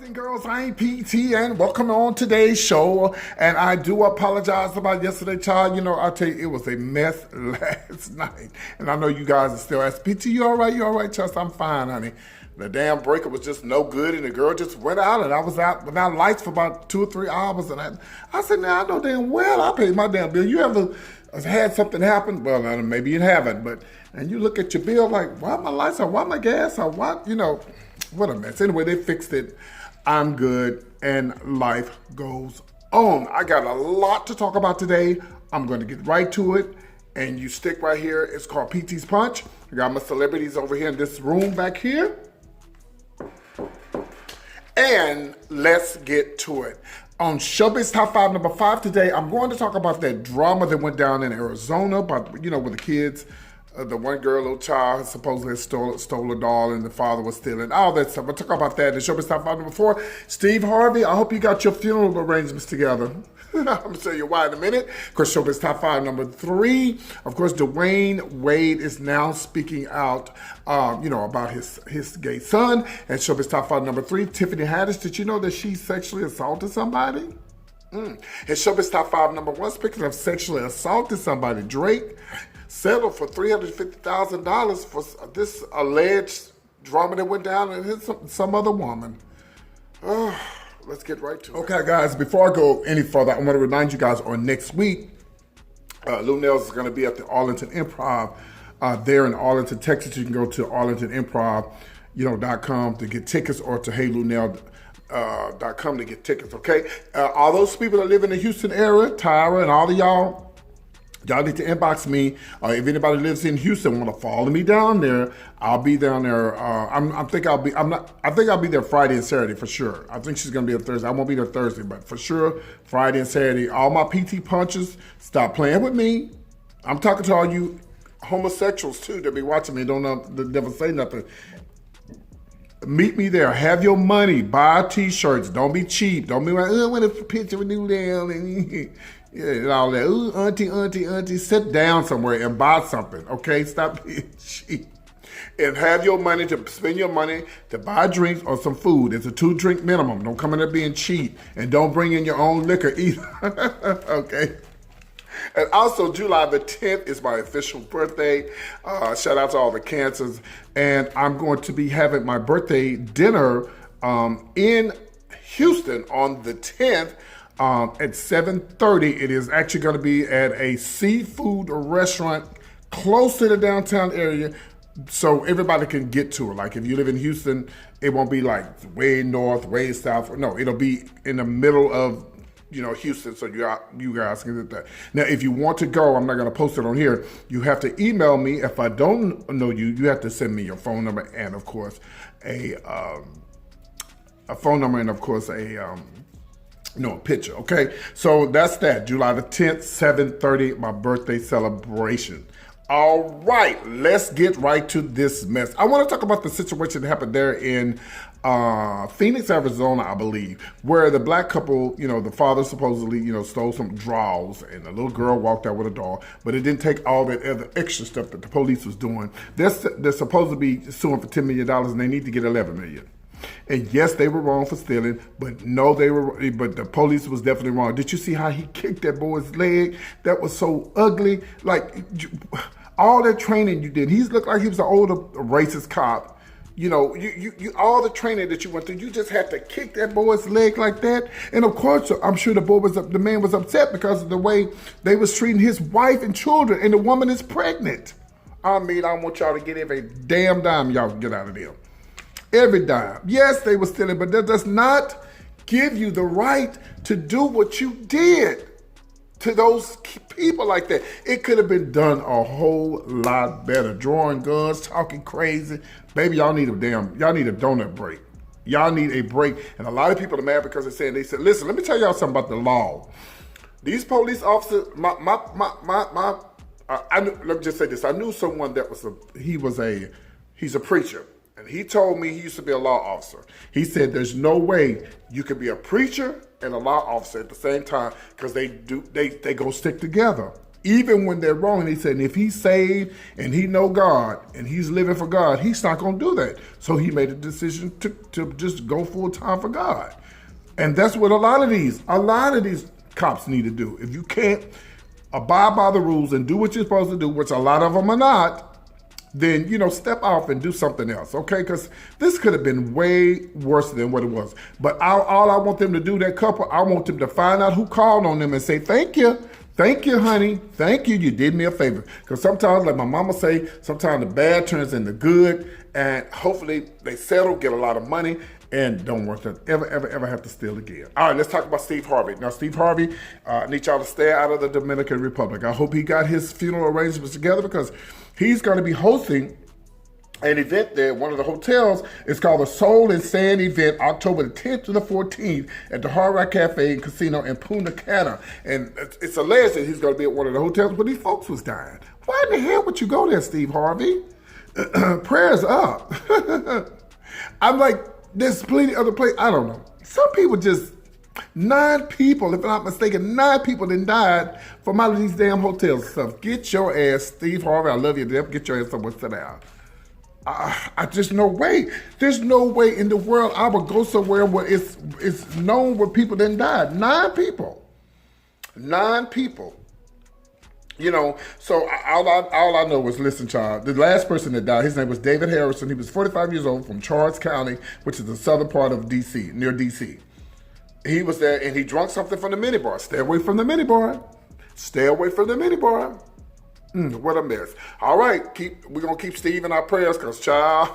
And girls, I ain't PT, and welcome on today's show. And I do apologize about yesterday, child. You know, I'll tell you, it was a mess last night. And I know you guys are still asking, PT, you all right? You all right, Chest? I'm fine, honey. The damn breaker was just no good, and the girl just went out, and I was out without lights for about 2 or 3 hours. And I said, now, I know damn well I paid my damn bill. You ever had something happen? Well, maybe you haven't, but, and you look at your bill like, why my lights on? Why my gas on? Why, you know, what a mess. Anyway, they fixed it. I'm good, and life goes on. I got a lot to talk about today. I'm going to get right to it, and you stick right here. It's called PT's Punch. I got my celebrities over here in this room back here. And let's get to it. On Showbiz Top 5, number 5 today, I'm going to talk about that drama that went down in Arizona, about, you know, with the kids. The one girl, little child, supposedly stole a doll, and the father was stealing, all that stuff. We'll talk about that in Showbiz Top 5 number 4. Steve Harvey, I hope you got your funeral arrangements together. I'm going to tell you why in a minute. Of course, Showbiz Top 5 number 3. Of course, Dwayne Wade is now speaking out, you know, about his gay son. And Showbiz Top 5 number 3, Tiffany Haddish. Did you know that she sexually assaulted somebody? And Showbiz Top 5 number 1, speaking of sexually assaulted somebody, Drake settled for $350,000 for this alleged drama that went down and some other woman. Let's get right to it. Okay, guys, before I go any further, I want to remind you guys on next week, Lou Nails is going to be at the Arlington Improv there in Arlington, Texas. You can go to arlingtonimprov.com to get tickets, or to heylunell.com to get tickets, okay? All those people that live in the Houston area, Tyra and all of y'all need to inbox me. If anybody lives in Houston, want to follow me down there, I'll be down there. I think I'll be there Friday and Saturday for sure. I think she's gonna be there Thursday. I won't be there Thursday, but for sure Friday and Saturday. All my PT punches, stop playing with me. I'm talking to all you homosexuals too that be watching me. Don't never say nothing. Meet me there. Have your money. Buy t-shirts. Don't be cheap. Don't be like, I want a picture with you down and yeah, and all that. Ooh, auntie. Sit down somewhere and buy something, okay? Stop being cheap. And have your money to spend your money to buy drinks or some food. It's a 2-drink minimum. Don't come in there being cheap. And don't bring in your own liquor either, okay? And also, July the 10th is my official birthday. Shout out to all the cancers. And I'm going to be having my birthday dinner in Houston on the 10th at 7:30. It is actually going to be at a seafood restaurant close to the downtown area, so everybody can get to it. Like if you live in Houston, it won't be like way north, way south. No, it'll be in the middle of, you know, Houston, so you guys can get that. Now, if you want to go, I'm not going to post it on here. You have to email me. If I don't know you, you have to send me your phone number and, of course, a phone number and, of course, a picture. Okay, so that's that. July the 10th, 7:30, my birthday celebration. All right, let's get right to this mess. I want to talk about the situation that happened there in Phoenix, Arizona, I believe, where the black couple, you know, the father supposedly, you know, stole some drawers, and the little girl walked out with a doll, but it didn't take all that other extra stuff that the police was doing. They're supposed to be suing for $10 million, and they need to get $11 million. And yes, they were wrong for stealing, but but the police was definitely wrong. Did you see how he kicked that boy's leg? That was so ugly. Like, all that training you did, he looked like he was an older racist cop. You know, you all the training that you went through, you just had to kick that boy's leg like that. And of course, I'm sure the man was upset because of the way they was treating his wife and children, and the woman is pregnant. I mean, I want y'all to get every damn dime y'all can get out of there. Every dime. Yes, they were stealing, but that does not give you the right to do what you did to those people like that. It could have been done a whole lot better. Drawing guns, talking crazy. Baby, y'all need a donut break. Y'all need a break. And a lot of people are mad because they said, listen, let me tell y'all something about the law. These police officers, let me just say this. I knew someone that he's a preacher. And he told me he used to be a law officer. He said there's no way you could be a preacher and a law officer at the same time, because they go stick together. even when they're wrong. And he said, if he's saved and he know God and he's living for God, he's not going to do that. So he made a decision to just go full time for God. And that's what a lot of these cops need to do. If you can't abide by the rules and do what you're supposed to do, which a lot of them are not, then, step off and do something else, okay? Because this could have been way worse than what it was. But all I want them to do, that couple, I want them to find out who called on them and say, thank you, honey, thank you did me a favor. Because sometimes, like my mama say, sometimes the bad turns into good, and hopefully they settle, get a lot of money, and don't want to ever have to steal again. All right, let's talk about Steve Harvey. Now, Steve Harvey, I need y'all to stay out of the Dominican Republic. I hope he got his funeral arrangements together, because he's going to be hosting an event there at one of the hotels. It's called the Soul and Sand event, October the 10th to the 14th at the Hard Rock Cafe and Casino in Punta Cana. And it's alleged that he's going to be at one of the hotels where these folks was dying. Why in the hell would you go there, Steve Harvey? Prayers up. I'm like, there's plenty other places. I don't know. Some people just, 9 people, if I'm not mistaken, 9 people then died from all of these damn hotels and stuff. Get your ass, Steve Harvey, I love you to death. Get your ass somewhere, sit down. I just no way. There's no way in the world I would go somewhere where it's known where people then died. 9 people. 9 people. So all I know was, listen, child, the last person that died, his name was David Harrison. He was 45 years old from Charles County, which is the southern part of D.C., near D.C. He was there, and he drank something from the minibar. Stay away from the minibar. Stay away from the minibar. What a mess. All right, we're going to keep Steve in our prayers, because, child,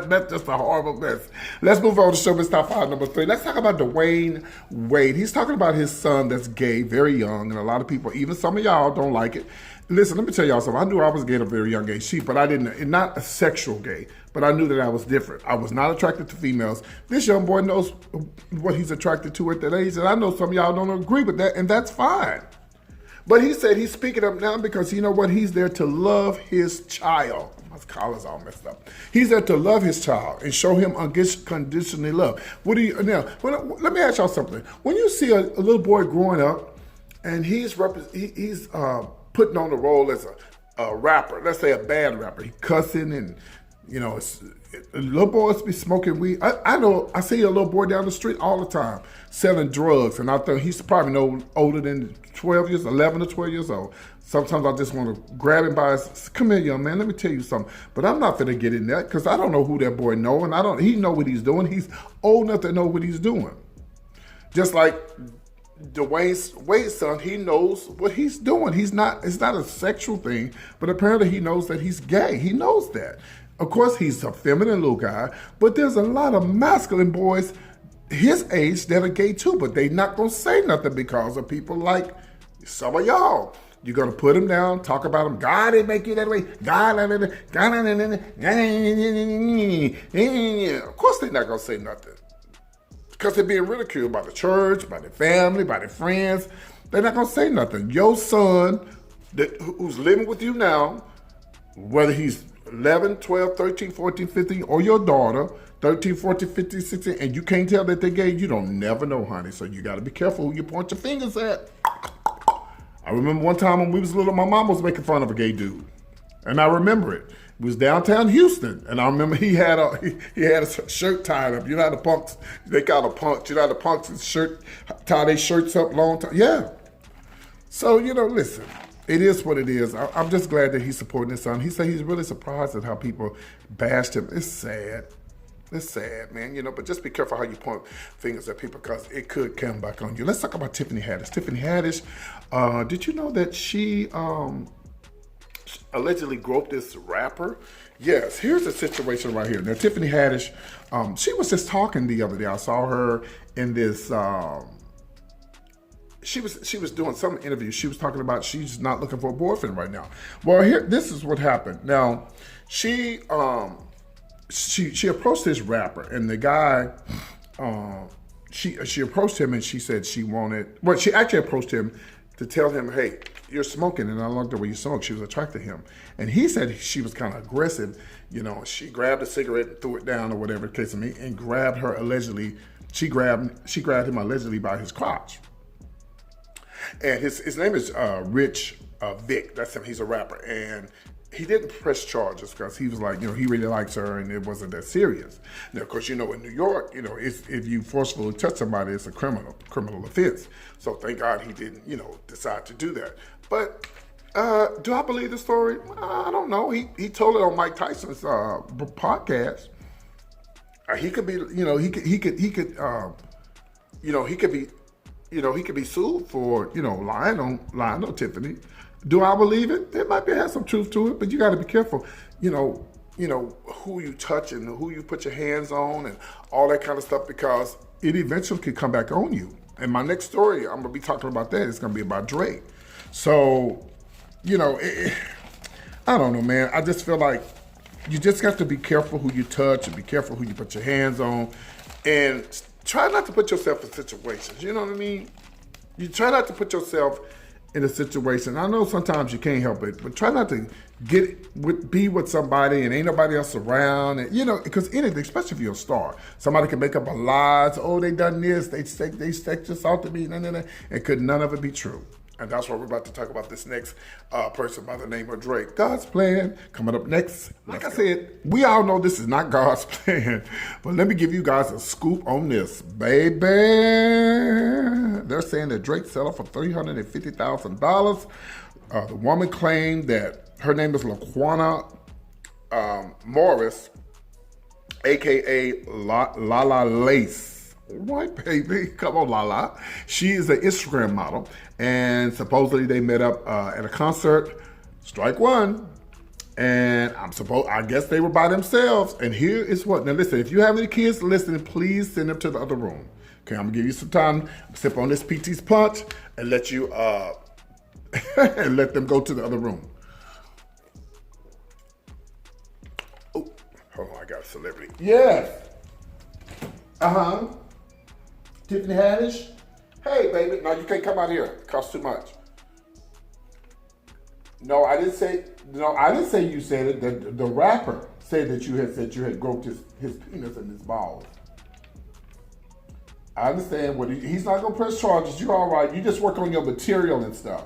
that's just a horrible mess. Let's move on to Showbiz Top 5, number 3. Let's talk about Dwayne Wade. He's talking about his son that's gay, very young, and a lot of people, even some of y'all, don't like it. Listen, let me tell y'all something. I knew I was gay at a very young age, but I didn't, not a sexual gay, but I knew that I was different. I was not attracted to females. This young boy knows what he's attracted to at that age, and I know some of y'all don't agree with that, and that's fine. But he said he's speaking up now because, you know what, he's there to love his child. My collar's all messed up. He's there to love his child and show him unconditionally love. What do you, now, let me ask y'all something. When you see a little boy growing up and he's putting on the role as a rapper, let's say a bad rapper, he cussing and, little boys be smoking weed. I know, I see a little boy down the street all the time selling drugs, and I think he's probably no older than 11 or 12 years old. Sometimes I just want to grab him by his, come here, young man, let me tell you something. But I'm not finna get in that, because I don't know who that boy know, and he know what he's doing. He's old enough to know what he's doing. Just like Dwayne Wade's son, he knows what he's doing. It's not a sexual thing, but apparently he knows that he's gay. He knows that. Of course, he's a feminine little guy, but there's a lot of masculine boys his age that are gay too, but they not gonna say nothing because of people like some of y'all. You're gonna put them down, talk about them. God didn't make you that way. God. Of course, they're not gonna say nothing because they're being ridiculed by the church, by their family, by their friends. They're not gonna say nothing. Your son, who's living with you now, whether he's 11, 12, 13, 14, 15, or your daughter, 13, 14, 15, 16, and you can't tell that they're gay, you don't never know, honey. So you got to be careful who you point your fingers at. I remember one time when we was little, my mom was making fun of a gay dude. And I remember it. It was downtown Houston. And I remember he had a shirt tied up. You know how the punks, they call it punks. You know how the punks tie their shirts up long time? Yeah. So, listen. It is what it is. I'm just glad that he's supporting his son. He said he's really surprised at how people bashed him. It's sad. It's sad, man. But just be careful how you point fingers at people because it could come back on you. Let's talk about Tiffany Haddish. Tiffany Haddish, did you know that she allegedly groped this rapper? Yes, here's the situation right here. Now, Tiffany Haddish, she was just talking the other day. I saw her in this... She was doing some interview. She was talking about she's not looking for a boyfriend right now. Well, this is what happened. Now, she approached this rapper, and the guy, she approached him, and she said she actually approached him to tell him, hey, you're smoking, and I like the way you smoke. She was attracted to him, and he said she was kind of aggressive. She grabbed a cigarette and threw it down, or whatever the case may be, and grabbed her allegedly. She grabbed him allegedly by his crotch. And his name is Rich Vic. That's him. He's a rapper, and he didn't press charges because he was like, he really likes her, and it wasn't that serious. Now, of course, in New York, if you forcefully touch somebody, it's a criminal offense. So thank God he didn't, decide to do that. But do I believe the story? I don't know. He told it on Mike Tyson's podcast. He could be, he could be sued for, lying on Tiffany. Do I believe it? There might have some truth to it, but you got to be careful. Who you touch and who you put your hands on and all that kind of stuff, because it eventually could come back on you. And my next story, I'm gonna be talking about that. It's gonna be about Drake. So, I don't know, man. I just feel like you just have to be careful who you touch and be careful who you put your hands on, and try not to put yourself in situations. You know what I mean? You try not to put yourself in a situation. I know sometimes you can't help it, but try not to be with somebody and ain't nobody else around. And, because anything, especially if you're a star, somebody can make up a lie. Oh, they done this. They sexually assaulted me. And could none of it be true? And that's what we're about to talk about, this next person by the name of Drake. God's plan coming up next. Like I said, we all know this is not God's plan, but let me give you guys a scoop on this, baby. They're saying that Drake settled for $350,000. The woman claimed that her name is Laquana Morris, a.k.a. Lala Lace. Right, baby. Come on, Lala. She is an Instagram model, and supposedly they met up at a concert, strike one, and I guess they were by themselves, and here is what. Now listen, if you have any kids listening, please send them to the other room. Okay, I'm gonna give you some time, sip on this PT's punch, and let you, and let them go to the other room. Oh, hold on, I got a celebrity. Yes. Tiffany Haddish. Hey, baby. No, you can't come out here. It costs too much. No, I didn't say you said it. The rapper said that you had groped his penis and his balls. I understand. He's not going to press charges. You're all right. You just work on your material and stuff.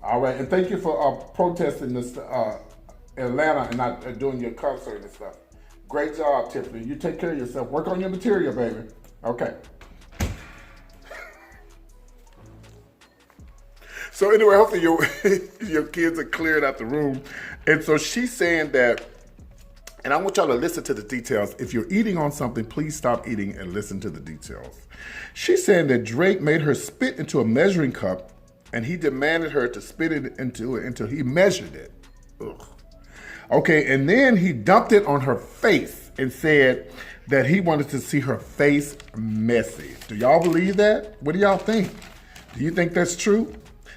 All right. And thank you for protesting this Atlanta and not doing your concert and stuff. Great job, Tiffany. You take care of yourself. Work on your material, baby. Okay. So anyway, hopefully your kids are cleared out the room. And so she's saying that, and I want y'all to listen to the details. If you're eating on something, please stop eating and listen to the details. She's saying that Drake made her spit into a measuring cup, and he demanded her to spit it into it until he measured it. Ugh. Okay, and then he dumped it on her face and said that he wanted to see her face messy. Do y'all believe that? What do y'all think? Do you think that's true?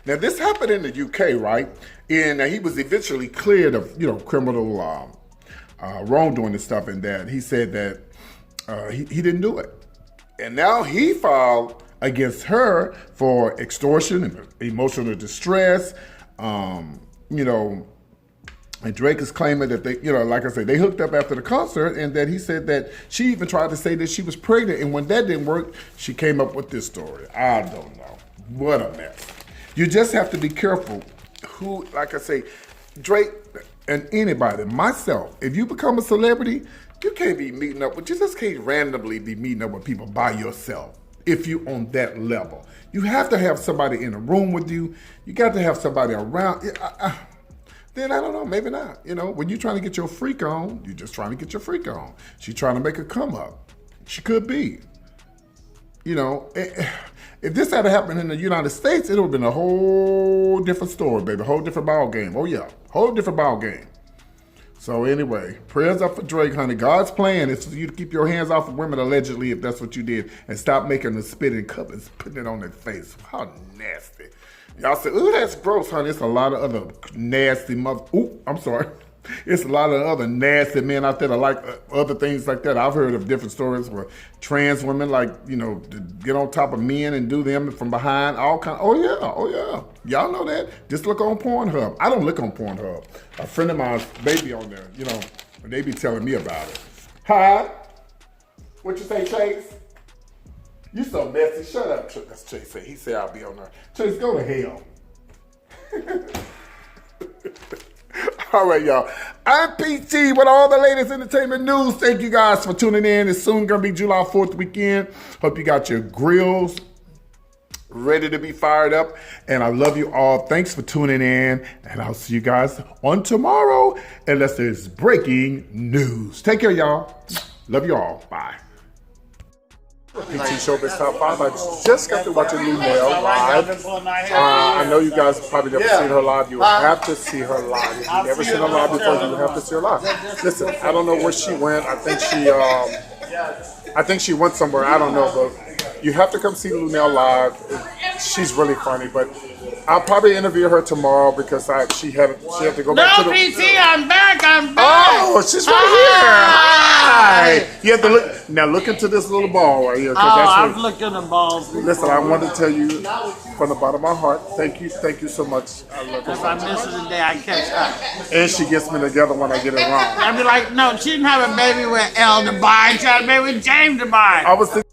Now, this happened in the UK, right? And he was eventually cleared of, criminal wrongdoing and stuff, and that he said that he didn't do it. And now he filed against her for extortion and emotional distress, and Drake is claiming that they, like I said, they hooked up after the concert, and that he said that she even tried to say that she was pregnant, and when that didn't work, she came up with this story. I don't know. What a mess. You just have to be careful who, like I say, Drake and anybody, myself, if you become a celebrity, you can't be meeting up with, you just can't randomly be meeting up with people by yourself if you're on that level. You have to have somebody in a room with you. You got to have somebody around. Then I don't know, maybe not. When you're trying to get your freak on, you're just trying to get your freak on. She's trying to make a come up. She could be. If this had happened in the United States, it would have been a whole different story, baby. A whole different ball game. Oh, yeah. Whole different ball game. So anyway, prayers up for Drake, honey. God's plan is for you to keep your hands off of women, allegedly, if that's what you did, and stop making the spitting cup and putting it on their face. How nasty. Y'all say, ooh, that's gross, honey. It's a lot of other nasty I'm sorry. It's a lot of other nasty men out there that like other things like that. I've heard of different stories where trans women to get on top of men and do them from behind. All kind. Oh yeah. Y'all know that. Just look on Pornhub. I don't look on Pornhub. A friend of mine's baby on there. And they be telling me about it. Hi. What you say, Chase? You so messy. Shut up. That's Chase. He said I'll be on there. Chase, go to hell. All right, y'all. I'm PT with all the latest entertainment news. Thank you guys for tuning in. It's soon going to be July 4th weekend. Hope you got your grills ready to be fired up. And I love you all. Thanks for tuning in. And I'll see you guys on tomorrow unless there's breaking news. Take care, y'all. Love you all. Bye. PT Showbiz Top 5. I just got to watch a new nail live. I know you guys probably never seen her live. You have to see her live. If you've never seen her live before, you have to see her live. Listen, I don't know where she went. I think she went somewhere. I don't know, but you have to come see Lunel live. She's really funny, but I'll probably interview her tomorrow because she had to go back to the... No, PT, I'm back. Oh, she's right here. Hi. You have to look. Now look into this little ball right here. I've looked at the balls before. Listen, I wanted to tell you from the bottom of my heart, thank you so much. I love you. If I miss it today, I catch up. And she gets me together when I get it wrong. I'd be like, no, she didn't have a baby with Elle to buy. She had a baby with James to buy. I was thinking